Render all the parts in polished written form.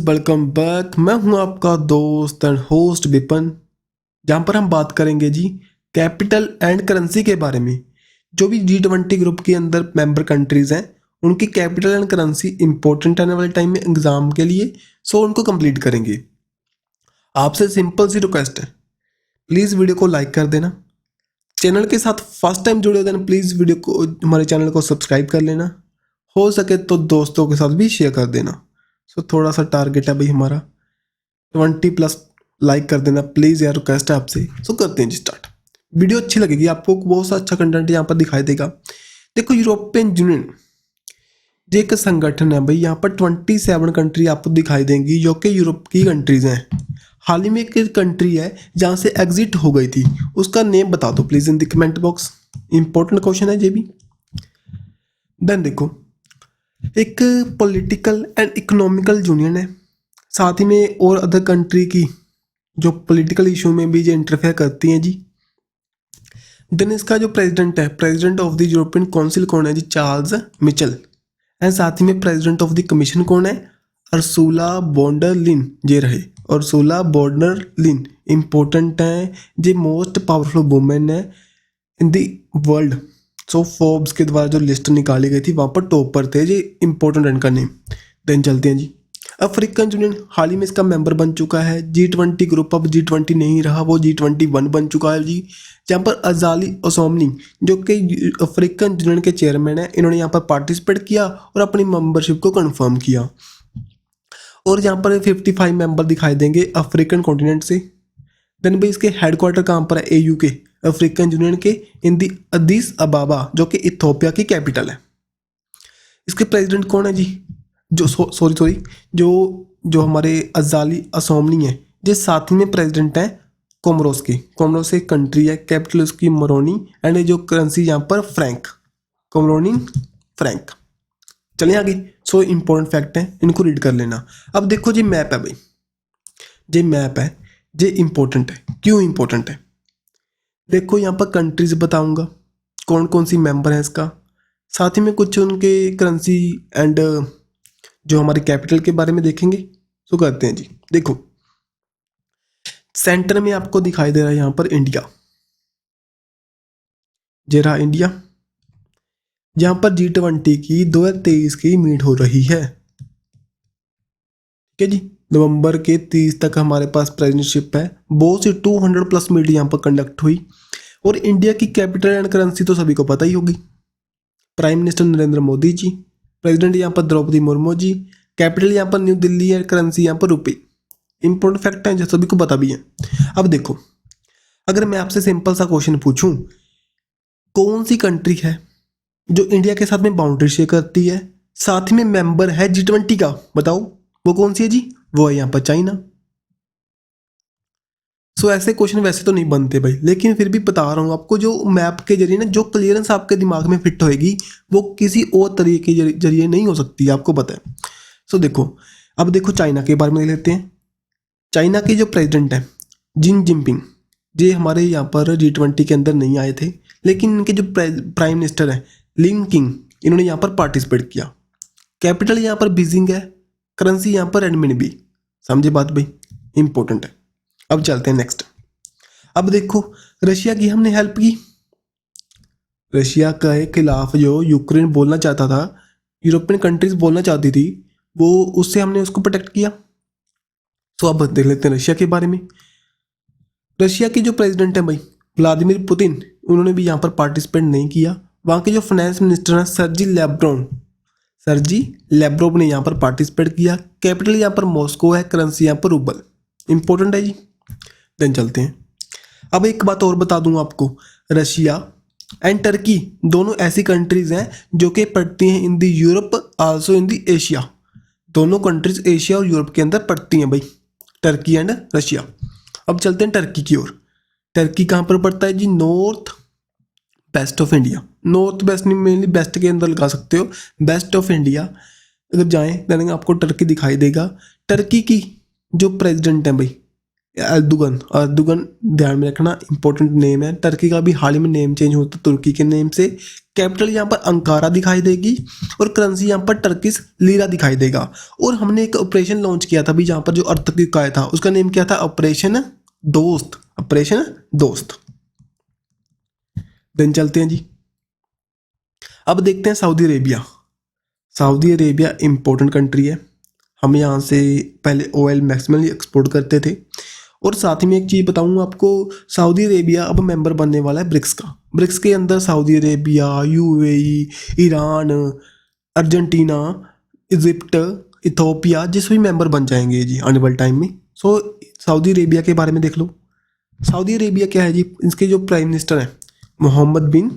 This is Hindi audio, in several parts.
Welcome back. मैं हूं आपका दोस्त एंड होस्ट विपन, जहां पर हम बात करेंगे जी कैपिटल एंड करेंसी के बारे में। जो भी G20 ग्रुप के अंदर मेंबर कंट्रीज हैं उनकी कैपिटल एंड करेंसी इंपॉर्टेंट आने वाले टाइम में एग्जाम के लिए, सो उनको कंप्लीट करेंगे। आपसे सिंपल सी रिक्वेस्ट है, प्लीज़ वीडियो को लाइक कर देना। चैनल के साथ फर्स्ट टाइम जुड़े हो देना, प्लीज़ वीडियो को, हमारे चैनल को सब्सक्राइब कर लेना। हो सके तो दोस्तों के साथ भी शेयर कर देना। सो थोड़ा सा टारगेट है भाई हमारा 20+ लाइक कर देना प्लीज़ यार, रिक्वेस्ट है आपसे। सो करते हैं जी स्टार्ट। वीडियो अच्छी लगेगी आपको, बहुत सा अच्छा कंटेंट यहाँ पर दिखाई देगा। देखो, यूरोपियन यूनियन ये एक संगठन है भाई, यहाँ पर 27 कंट्री आपको दिखाई देंगी जो कि यूरोप की कंट्रीज हैं। हाल ही में एक कंट्री है जहाँ से एग्जिट हो गई थी, उसका नेम बता दो please in the comment box. Important question है ये भी। देन देखो, एक पॉलिटिकल एंड इकोनॉमिकल यूनियन है, साथ ही में और अदर कंट्री की जो पॉलिटिकल इशू में भी जो इंटरफेयर करती हैं जी। देन इसका जो प्रेसिडेंट है, president of the European council कौन है जी? Charles Mitchell. एंड साथ ही में प्रेसिडेंट ऑफ द कमीशन कौन है? अर्सुला वॉन्डर लिन ये रहे। अर्सुला वॉन्डर लिन इंपॉर्टेंट है, ये मोस्ट पावरफुल वुमेन है in the world. So Forbes के द्वारा जो लिस्ट निकाली गई थी वहाँ पर टॉप पर थे जी, इंपॉर्टेंट इनका नेम। देन चलते हैं जी, अफ्रीकन यूनियन हाल ही में इसका मेंबर बन चुका है। G20 ग्रुप अब G20 नहीं रहा, वो G21 बन चुका है जी, जहाँ पर अजाली असोमनी जो कि अफ्रीकन यूनियन के चेयरमैन है, इन्होंने यहाँ पर पार्टिसिपेट किया और अपनी मेंबरशिप को कंफर्म किया। और यहाँ पर 55 मेंबर दिखाई देंगे अफ्रीकन कॉन्टिनेंट से। देन भाई इसके हेडक्वार्टर कहाँ पर है? AU के, अफ्रीकन यूनियन के, इन दी अदीस अबाबा जो कि इथोपिया की कैपिटल है। इसके प्रेसिडेंट कौन है जी? जो सॉरी जो हमारे अजाली असोमनी है, ये साथ ही में प्रेसिडेंट है कोमोरोस की। कोमोरोस एक कंट्री है, कैपिटल उसकी मोरोनी, एंड जो करेंसी यहाँ पर फ्रैंक, कोमोरोनी फ्रैंक। चलिए आगे। सो इंपॉर्टेंट फैक्ट है, इनको रीड कर लेना। अब देखो जी मैप है भाई, ये मैप है, ये इंपॉर्टेंट है। क्यों इंपॉर्टेंट है? देखो यहाँ पर कंट्रीज बताऊंगा कौन कौन सी मेंबर है इसका, साथ ही में कुछ उनके करेंसी एंड जो हमारे कैपिटल के बारे में देखेंगे। तो करते हैं जी। देखो, सेंटर में आपको दिखाई दे रहा है यहाँ पर इंडिया, ये रहा इंडिया। यहाँ पर G20 की 2023 की मीट हो रही है, ठीक है जी। नवंबर के 30 तक हमारे पास प्रेसिडेंटशिप है। बहुत सी 200+ मीट यहाँ पर कंडक्ट हुई। और इंडिया की कैपिटल एंड करेंसी तो सभी को पता ही होगी, prime minister Narendra Modi ji, president यहाँ पर द्रौपदी मुर्मू जी, कैपिटल यहाँ पर न्यू दिल्ली है, करेंसी यहाँ पर रुपये। इंपॉर्टेंट फैक्ट है जो सभी को पता भी है। अब देखो, अगर मैं आपसे सिंपल सा क्वेश्चन पूछूं, कौन सी कंट्री है जो इंडिया के साथ में बाउंड्री शेयर करती है, साथ ही में मेंबर है G20 का? बताओ वो कौन सी है जी? वो है यहाँ पर चाइना। सो ऐसे क्वेश्चन वैसे तो नहीं बनते भाई, लेकिन फिर भी बता रहा हूँ आपको, जो मैप के जरिए ना जो क्लियरेंस आपके दिमाग में फिट होएगी वो किसी और तरीके के जरिए नहीं हो सकती, आपको पता है। सो देखो, अब देखो चाइना के बारे में देख लेते हैं। चाइना के जो प्रेसिडेंट हैं जिन जिनपिंग, ये हमारे यहाँ पर G20 के अंदर नहीं आए थे, लेकिन इनके जो प्राइम मिनिस्टर हैं लिन किंग, इन्होंने यहाँ पर पार्टिसिपेट किया। कैपिटल यहाँ पर बीजिंग है, करेंसी यहाँ पर रेडमिनबी। समझे बात भाई, इंपॉर्टेंट है। अब चलते हैं नेक्स्ट। अब देखो, रशिया की हमने हेल्प की। रशिया के खिलाफ जो यूक्रेन बोलना चाहता था, यूरोपियन कंट्रीज बोलना चाहती थी, वो उससे हमने उसको प्रोटेक्ट किया। तो अब देख लेते हैं रशिया के बारे में। रशिया के जो प्रेसिडेंट हैं भाई व्लादिमीर पुतिन, उन्होंने भी यहाँ पर पार्टिसिपेट नहीं किया। वहाँ के जो फाइनेंस मिनिस्टर हैं सर्जी लेब्रोव ने यहाँ पर पार्टिसिपेट किया। कैपिटल यहाँ पर मॉस्को है, करेंसी यहाँ पर रूबल। इंपॉर्टेंट है जी। देन चलते हैं। अब एक बात और बता दूं आपको, रशिया एंड टर्की दोनों ऐसी कंट्रीज हैं जो कि पड़ती हैं in the Europe also in the Asia. दोनों कंट्रीज एशिया और यूरोप के अंदर पड़ती हैं भाई, टर्की एंड रशिया। अब चलते हैं टर्की की ओर। टर्की कहाँ पर पड़ता है जी? North west of India. North west नहीं, मेनली वेस्ट के अंदर लगा सकते हो, वेस्ट ऑफ इंडिया अगर जाएँ देन आपको टर्की दिखाई देगा। टर्की की जो प्रेसिडेंट है भाई अर्दुगन, अर्दुगन ध्यान में रखना, इंपॉर्टेंट नेम है। टर्की का भी हाल ही में नेम चेंज होता तुर्की के नेम से। कैपिटल यहाँ पर अंकारा दिखाई देगी और करेंसी यहाँ पर टर्किश लीरा दिखाई देगा। और हमने एक ऑपरेशन लॉन्च किया था भी जहाँ पर जो अर्थक्वेक आया था उसका नेम क्या था, ऑपरेशन दोस्त, ऑपरेशन दोस्त। देन चलते हैं जी, अब देखते हैं Saudi Arabia. Saudi Arabia important country है, हम यहाँ से पहले ऑयल मैक्सिमली एक्सपोर्ट करते थे। और साथ ही में एक चीज़ बताऊँ आपको, सऊदी अरेबिया अब मेंबर बनने वाला है ब्रिक्स का। ब्रिक्स के अंदर Saudi Arabia, UAE, Iran, Argentina, Egypt, Ethiopia जिस भी मेंबर बन जाएंगे जी आने वाले टाइम में। सो सऊदी अरेबिया के बारे में देख लो। सऊदी अरेबिया क्या है जी, इसके जो प्राइम मिनिस्टर हैं मोहम्मद बिन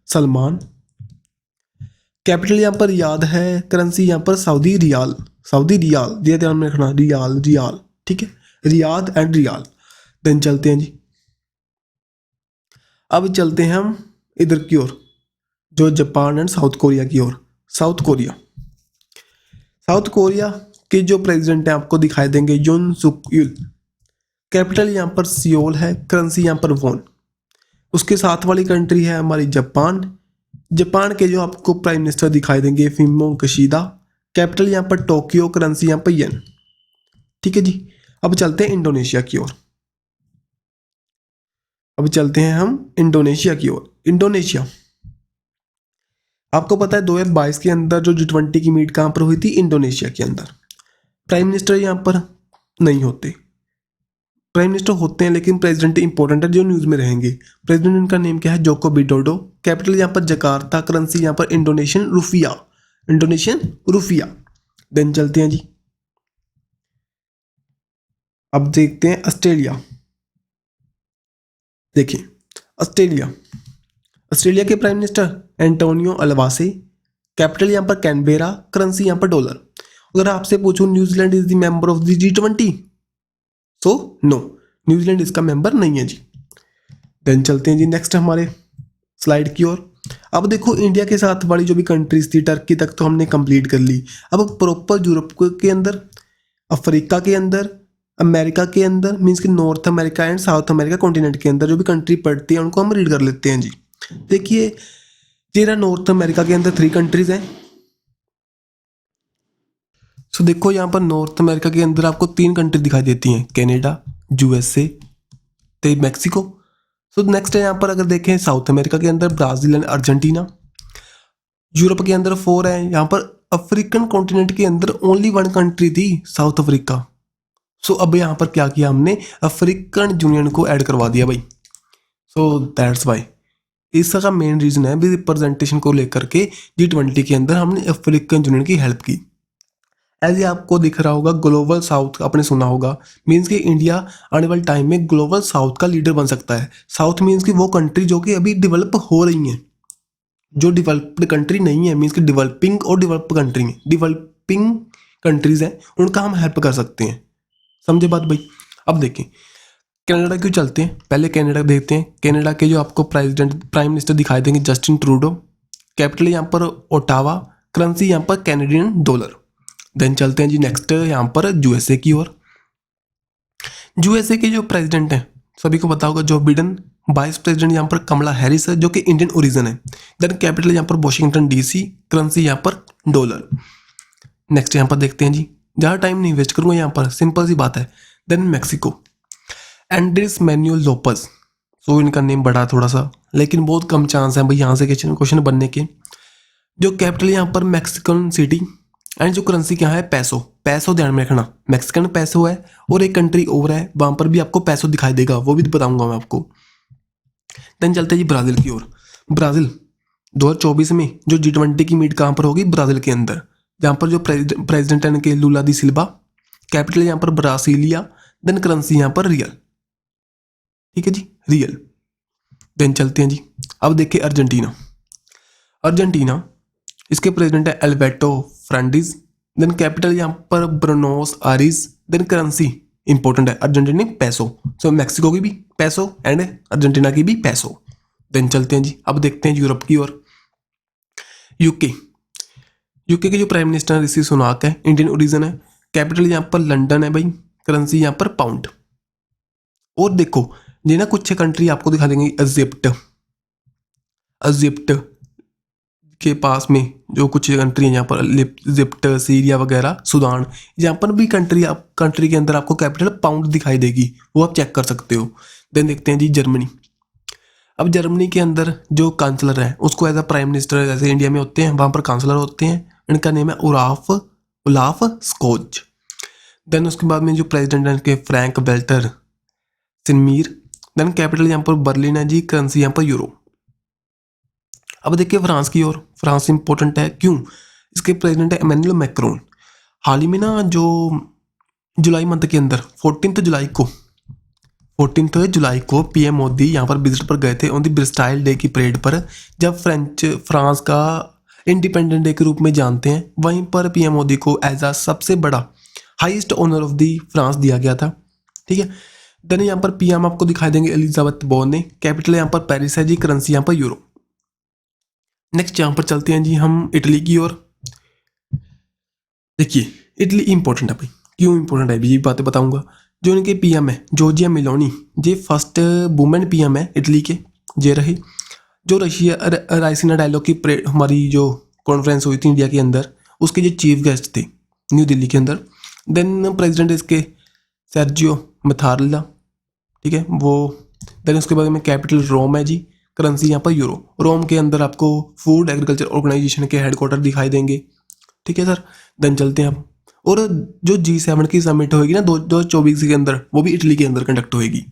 सलमान। कैपिटल यहाँ पर रियाद है, करेंसी यहाँ पर सऊदी रियाल, सऊदी रियाल, ये ध्यान में रखना, रियाल रियाल, ठीक है, रियाद एंड रियाल। देन चलते हैं जी, अब चलते हैं हम इधर की ओर, जो जापान एंड साउथ कोरिया की ओर। साउथ कोरिया, साउथ कोरिया के जो प्रेसिडेंट हैं आपको दिखाई देंगे यून सुक यूल। कैपिटल यहाँ पर सियोल है, करेंसी यहाँ पर वॉन। उसके साथ वाली कंट्री है हमारी जापान। जापान के जो आपको प्राइम मिनिस्टर दिखाई देंगे फुमियो किशिदा। कैपिटल यहाँ पर टोक्यो, करेंसी यहाँ पर येन, ठीक है जी। अब चलते हैं इंडोनेशिया की ओर, अब चलते हैं हम इंडोनेशिया की ओर। इंडोनेशिया, आपको पता है 2022 के अंदर जो G20 की मीट कहाँ पर हुई थी, इंडोनेशिया के अंदर। प्राइम मिनिस्टर यहाँ पर नहीं होते, प्राइम मिनिस्टर होते हैं लेकिन प्रेसिडेंट इंपॉर्टेंट है जो न्यूज़ में रहेंगे। प्रेसिडेंट का नेम क्या है, जोको विडोडो। कैपिटल यहाँ पर जकार्ता, करेंसी यहाँ पर Indonesian rupiah, Indonesian rupiah. Then चलते हैं जी, अब देखते हैं ऑस्ट्रेलिया। देखिए ऑस्ट्रेलिया, ऑस्ट्रेलिया के प्राइम मिनिस्टर एंटोनियो अल्बासे। कैपिटल यहाँ पर कैनबेरा, करेंसी यहाँ पर डॉलर। अगर आपसे पूछूं New Zealand is the member of the G20, so no, New Zealand इसका मेंबर नहीं है जी। देन चलते हैं जी नेक्स्ट हमारे स्लाइड की ओर। अब देखो इंडिया के साथ वाली जो भी कंट्रीज थी, टर्की तक तो हमने कंप्लीट कर ली। अब प्रॉपर यूरोप के अंदर, अफ्रीका के अंदर, अमेरिका के अंदर, मीन्स कि north America and south America continent के अंदर जो भी कंट्री पड़ती है उनको हम रीड कर लेते हैं जी। देखिए तेरा नॉर्थ अमेरिका के अंदर 3 कंट्रीज हैं। सो देखो यहाँ पर नॉर्थ अमेरिका के अंदर आपको 3 कंट्री दिखाई देती हैं, कनाडा, यूएसए, ते मैक्सिको। सो नेक्स्ट है यहाँ पर अगर देखें साउथ अमेरिका के अंदर ब्राज़ील एंड अर्जेंटीना। यूरोप के अंदर 4 है। यहाँ पर अफ्रीकन कॉन्टिनेंट के अंदर ओनली 1 कंट्री थी, साउथ अफ्रीका। सो अब यहाँ पर क्या किया हमने, अफ्रीकन यूनियन को ऐड करवा दिया भाई। सो दैट्स वाई, इसका मेन रीज़न है भी रिप्रेजेंटेशन को लेकर के G20 के अंदर हमने अफ्रीकन यूनियन की हेल्प की। ऐसे आपको दिख रहा होगा ग्लोबल साउथ, आपने सुना होगा, मीन्स कि इंडिया आने वाले टाइम में ग्लोबल साउथ का लीडर बन सकता है। साउथ मीन्स कि वो कंट्री जो कि अभी डेवलप हो रही हैं, जो डेवलप्ड कंट्री नहीं है, मीन्स कि डेवलपिंग और डेवलप कंट्री में, डेवलपिंग कंट्रीज हैं उनका हम हेल्प कर सकते हैं। समझे बात भाई। अब देखें कनाडा क्यों चलते हैं, पहले कनाडा देखते हैं। कनाडा के जो आपको प्राइम मिनिस्टर दिखाई देंगे जस्टिन ट्रूडो। कैपिटल यहाँ पर ओटावा, करेंसी यहाँ पर कैनेडियन डॉलर। देन चलते हैं जी नेक्स्ट यहाँ पर यूएसए की ओर। यूएसए के जो प्रेसिडेंट हैं सभी को पता होगा, जो बिडेन। वाइस प्रेसिडेंट यहाँ पर कमला हैरिस है जो कि इंडियन ओरिजिन है। देन कैपिटल यहाँ पर वॉशिंगटन DC, करेंसी यहाँ पर डॉलर। नेक्स्ट यहाँ पर देखते हैं जी, ज़्यादा टाइम नहीं वेस्ट करूँगा, यहाँ पर सिंपल सी बात है। Then Mexico, Andres Manuel Lopez. So इनका नेम बड़ा थोड़ा सा, लेकिन बहुत कम चांस है भाई यहाँ से क्वेश्चन बनने के। जो कैपिटल यहाँ पर मैक्सिकन सिटी एंड जो करेंसी क्या है, पैसो। पैसो ध्यान में रखना, मैक्सिकन पैसो है और एक कंट्री और है वहाँ पर भी आपको पैसो दिखाई देगा, वो भी बताऊंगा मैं आपको। देन चलते हैं जी ब्राज़ील की ओर। ब्राज़ील 2024 में जो G20 की मीट कहाँ पर होगी, ब्राज़ील के अंदर, जहाँ पर जो प्रेसिडेंट है इनके लूला दी सिल्वा। कैपिटल यहाँ पर ब्रासीलिया, देन करेंसी यहाँ पर रियल, ठीक है जी, रियल। देन चलते हैं जी, अब देखिए अर्जेंटीना। अर्जेंटीना, इसके प्रेसिडेंट है अल्बर्टो फर्नांडीज। देन कैपिटल यहाँ पर ब्रोनोस आयरिस। देन करेंसी इंपॉर्टेंट है अर्जेंटीनिक पैसो। सो मैक्सिको की भी पैसो एंड अर्जेंटीना की भी पैसो। देन चलते हैं जी, अब देखते हैं यूरोप की ओर। यूके, यूके के जो प्राइम मिनिस्टर ऋषि सुनाक है, इंडियन ओरिजिन है। कैपिटल यहाँ पर लंदन है भाई, करेंसी यहाँ पर पाउंड। और देखो ये ना कुछ कंट्री आपको दिखा देंगे, इजिप्ट के पास में जो कुछ कंट्री है यहाँ पर, इजिप्ट, सीरिया वगैरह, सूडान, यहाँ पर भी कंट्री के अंदर आपको कैपिटल पाउंड दिखाई देगी, वो आप चेक कर सकते हो। देन देखते हैं जी जर्मनी। अब जर्मनी के अंदर जो कांसलर है उसको एज अ प्राइम मिनिस्टर जैसे इंडिया में होते हैं, वहाँ पर कांसलर होते हैं, इनका नेम है ओलाफ स्कोच। देन उसके बाद में जो प्रेसिडेंट है इनके फ्रैंक वेल्टर सिनमीर। देन कैपिटल यहाँ पर बर्लिन है जी, करेंसी यहाँ पर यूरो। अब देखिए फ्रांस की ओर, फ्रांस इंपॉर्टेंट है क्यों, इसके प्रेसिडेंट है इमैनुअल मैक्रोन। हाल ही में ना जो जुलाई मंथ के अंदर 14 जुलाई को पीएम मोदी यहाँ पर विजिट पर गए थे ऑन द ब्रिस्टाइल डे की परेड पर, जब फ्रांस का इंडिपेंडेंट डे के रूप में जानते हैं। वहीं पर पीएम मोदी को एज आ सबसे बड़ा highest honour of the France दिया गया था। ठीक है। देन यहाँ पर पीएम आपको दिखाई देंगे एलिजाबेथ बोर्ने। कैपिटल यहाँ पर पेरिस है जी, करेंसी यहाँ पर यूरो। नेक्स्ट यहाँ पर चलते हैं जी हम इटली की ओर। देखिए इटली इंपॉर्टेंट है भाई, क्यों इंपॉर्टेंट है ये बातें बताऊंगा। जो इनके पीएम है जॉर्जिया मेलोनी, ये फर्स्ट वुमेन पीएम है इटली के, ये रही। जो राइसिना डायलॉग की हमारी जो कॉन्फ्रेंस हुई थी इंडिया के अंदर, उसके जो चीफ गेस्ट थे न्यू दिल्ली के अंदर। देन प्रेसिडेंट इसके सर्जियो मैथारला, ठीक है वो। देन उसके बाद में कैपिटल रोम है जी, करेंसी यहाँ पर यूरो। रोम के अंदर आपको फूड एग्रीकल्चर ऑर्गेनाइजेशन के हेडक्वार्टर दिखाई देंगे। ठीक है सर। देन चलते हैं आप, और जो G7 की समिट होगी ना 2024 के अंदर, वो भी इटली के अंदर कंडक्ट होगी।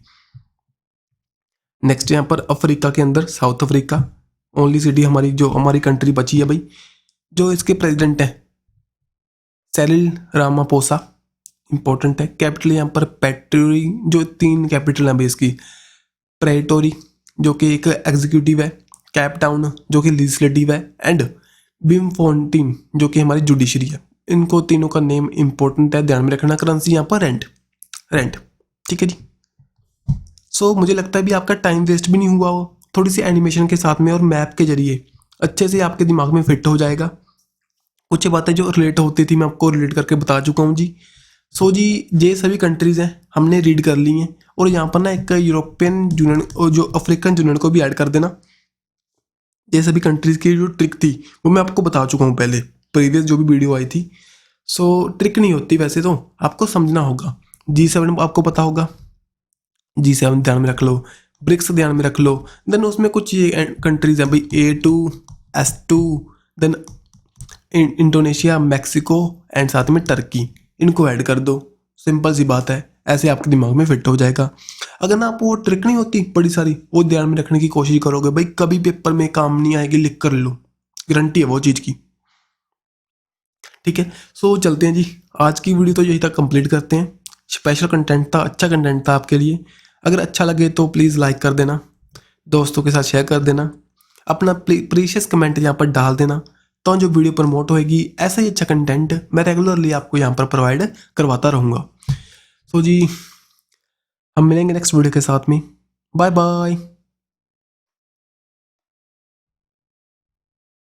नेक्स्ट यहाँ पर अफ्रीका के अंदर साउथ अफ्रीका, ओनली सिटी हमारी कंट्री बची है भाई। जो इसके प्रेसिडेंट है सेरिल रामापोसा, इंपॉर्टेंट है। कैपिटल यहाँ पर पेट्रोरी, जो 3 कैपिटल है भाई इसकी, प्रेटोरी जो कि एक एग्जीक्यूटिव है, कैप टाउन जो कि लेजिस्लेटिव है, एंड बिमफोंटीन जो कि हमारी जुडिशरी है। इनको तीनों का नेम इंपॉर्टेंट है, ध्यान में रखना। करेंसी यहाँ पर रेंट। ठीक है जी। सो मुझे लगता है भी आपका टाइम वेस्ट भी नहीं हुआ हो, थोड़ी सी एनिमेशन के साथ में और मैप के जरिए अच्छे से आपके दिमाग में फिट हो जाएगा। कुछ बातें जो रिलेट होती थी मैं आपको रिलेट करके बता चुका हूँ जी। सो जी ये सभी कंट्रीज़ हैं हमने रीड कर ली हैं, और यहाँ पर ना एक यूरोपियन यूनियन और जो अफ्रीकन यूनियन को भी ऐड कर देना। ये सभी कंट्रीज़ की जो ट्रिक थी वो मैं आपको बता चुका हूँ पहले, प्रीवियस जो भी वीडियो आई थी। सो ट्रिक नहीं होती वैसे, तो आपको समझना होगा। G7 आपको पता होगा, G7 ध्यान में रख लो, ब्रिक्स ध्यान में रख लो। देन उसमें कुछ ये कंट्रीज हैं भाई, A2, S2, then Indonesia, Mexico and साथ में टर्की, इनको ऐड कर दो। सिंपल सी बात है, ऐसे आपके दिमाग में फिट हो जाएगा। अगर ना आप वो ट्रिक नहीं होती बड़ी सारी, वो ध्यान में रखने की कोशिश करोगे भाई, कभी पेपर में काम नहीं आएगी, लिख कर लो, गारंटी है वो चीज़ की। ठीक है। सो चलते हैं जी, आज की वीडियो तो यही तक कंप्लीट करते हैं। स्पेशल कंटेंट था, अच्छा कंटेंट था आपके लिए। अगर अच्छा लगे तो प्लीज़ लाइक कर देना, दोस्तों के साथ शेयर कर देना, अपना प्रीशियस कमेंट यहाँ पर डाल देना, तो जो वीडियो प्रमोट होएगी ऐसा ही अच्छा कंटेंट मैं रेगुलरली आपको यहाँ पर प्रोवाइड करवाता रहूँगा। सो जी हम मिलेंगे नेक्स्ट वीडियो के साथ में। Bye bye.